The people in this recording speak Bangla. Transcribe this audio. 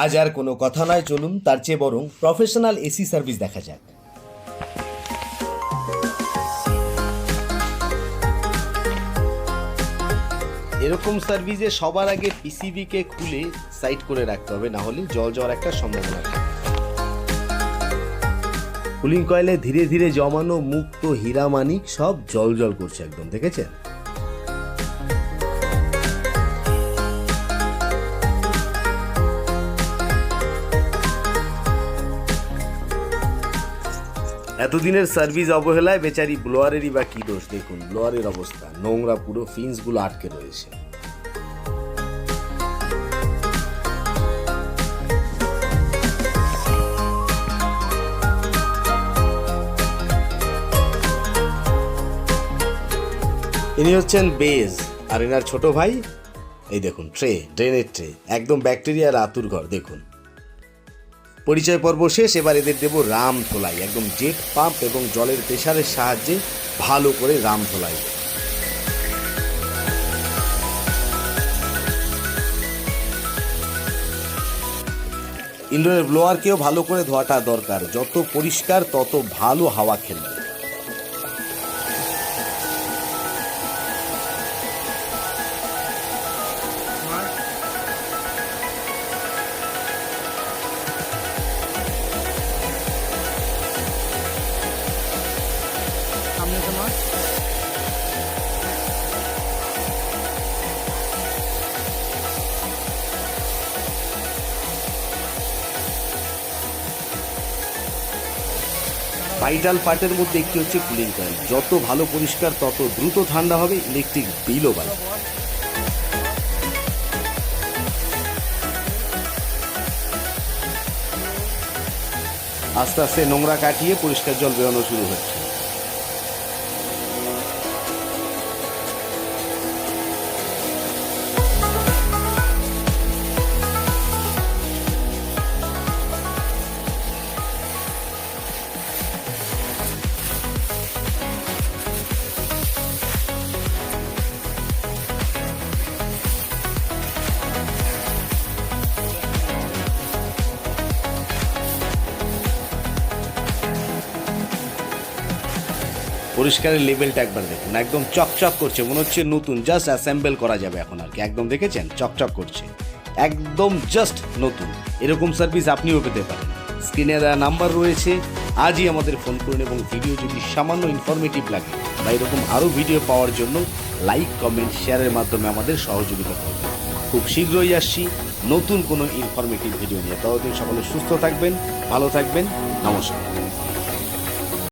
আজ আর কোনো কথা নয়, চলুন তার চেয়ে বরং প্রফেশনাল এসি সার্ভিস দেখা যাক। এরকম সার্ভিসে সবার আগে পিসিবিকে খুলে সাইড করে রাখতে হবে, না হলে জল যাওয়ার একটা সম্ভাবনা থাকে। কুলিং কয়েলে ধীরে ধীরে জমানো মুক্ত হীরা মানিক সব জল জল করছে একদম, দেখেছেন? এতদিনের সার্ভিস অবহেলায় বেচারি ব্লোয়ারেরই বা কি দোষ। দেখুন ব্লোয়ারের অবস্থা, নোংরা, পুরো ফিন্সগুলো আটকে রয়েছে। ইনি হচ্ছেন বেজ, আর এনার ছোট ভাই। এই দেখুন ট্রে, ড্রেনের ট্রে, একদম ব্যাকটেরিয়ার আতুর ঘর। দেখুন পরিচয় পর্ব শেষ, এবার এদের দেব রাম ধোলাই, একদম জেট পাম্প এবং জলের প্রেসারের সাহায্যে ভালো করে রাম ধোলাই। ইনডোরের ব্লোয়ারকেও ভালো করে ধোয়াটা দরকার, যত পরিষ্কার তত ভালো হাওয়া খেলবে। ভাইটাল পার্টের মধ্যে একটি হচ্ছে কুলিং কয়েল, যত ভালো পরিষ্কার তত দ্রুত ঠান্ডা হবে, ইলেকট্রিক বিলও বাড়বে। আস্তে আস্তে নোংরা কাটিয়ে পরিষ্কার জল বেরোনো শুরু হচ্ছে। পরিষ্কারের লেভেলটা একবার দেখুন, একদম চকচক করছে, মনে হচ্ছে নতুন, জাস্ট অ্যাসেম্বল করা যাবে এখন আর কি। একদম দেখেছেন চকচক করছে, একদম জাস্ট নতুন। এরকম সার্ভিস আপনিও পেতে পারেন। স্ক্রিনে দেওয়া নাম্বার রয়েছে, আজই আমাদের ফোন করুন। এবং ভিডিও যদি সামান্য ইনফরমেটিভ লাগে বা এরকম আরও ভিডিও পাওয়ার জন্য লাইক, কমেন্ট, শেয়ারের মাধ্যমে আমাদের সহযোগিতা করবেন। খুব শীঘ্রই আসছি নতুন কোনো ইনফরমেটিভ ভিডিও নিয়ে। ততদিন সকলে সুস্থ থাকবেন, ভালো থাকবেন, নমস্কার।